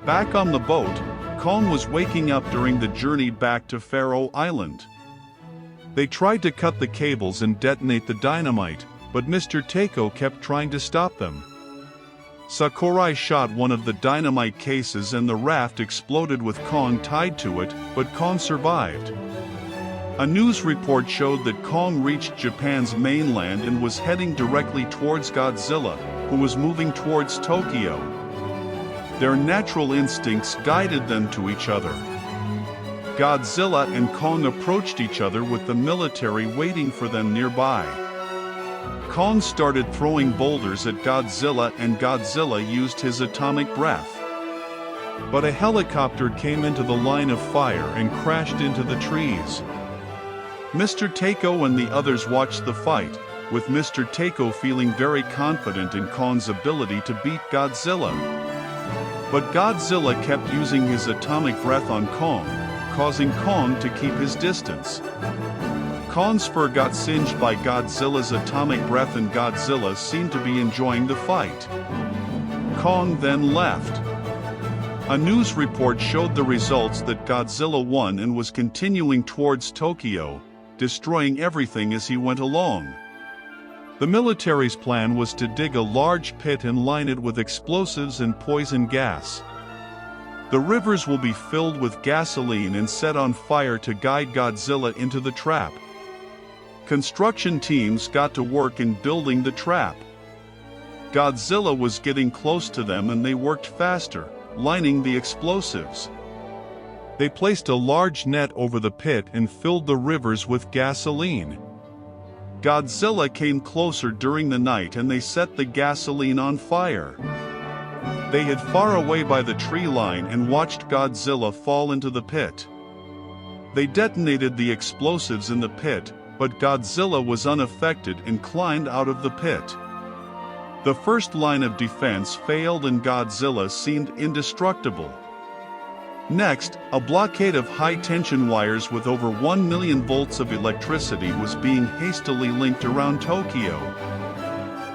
Back on the boat, Kong was waking up during the journey back to Faroe Island. They tried to cut the cables and detonate the dynamite, but Mr. Takeo kept trying to stop them. Sakurai shot one of the dynamite cases and the raft exploded with Kong tied to it, but Kong survived. A news report showed that Kong reached Japan's mainland and was heading directly towards Godzilla, who was moving towards Tokyo. Their natural instincts guided them to each other. Godzilla and Kong approached each other with the military waiting for them nearby. Kong started throwing boulders at Godzilla and Godzilla used his atomic breath. But a helicopter came into the line of fire and crashed into the trees. Mr. Takeo and the others watched the fight, with Mr. Takeo feeling very confident in Kong's ability to beat Godzilla. But Godzilla kept using his atomic breath on Kong, causing Kong to keep his distance. Kong's fur got singed by Godzilla's atomic breath and Godzilla seemed to be enjoying the fight. Kong then left. A news report showed the results that Godzilla won and was continuing towards Tokyo, destroying everything as he went along. The military's plan was to dig a large pit and line it with explosives and poison gas. The rivers will be filled with gasoline and set on fire to guide Godzilla into the trap. Construction teams got to work in building the trap. Godzilla was getting close to them and they worked faster, lining the explosives. They placed a large net over the pit and filled the rivers with gasoline. Godzilla came closer during the night and they set the gasoline on fire. They hid far away by the tree line and watched Godzilla fall into the pit. They detonated the explosives in the pit, but Godzilla was unaffected and climbed out of the pit. The first line of defense failed and Godzilla seemed indestructible. Next, a blockade of high-tension wires with over 1 million volts of electricity was being hastily linked around Tokyo.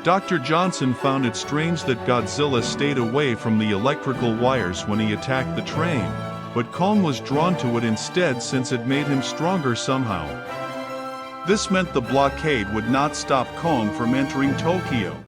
Dr. Johnson found it strange that Godzilla stayed away from the electrical wires when he attacked the train, but Kong was drawn to it instead since it made him stronger somehow. This meant the blockade would not stop Kong from entering Tokyo.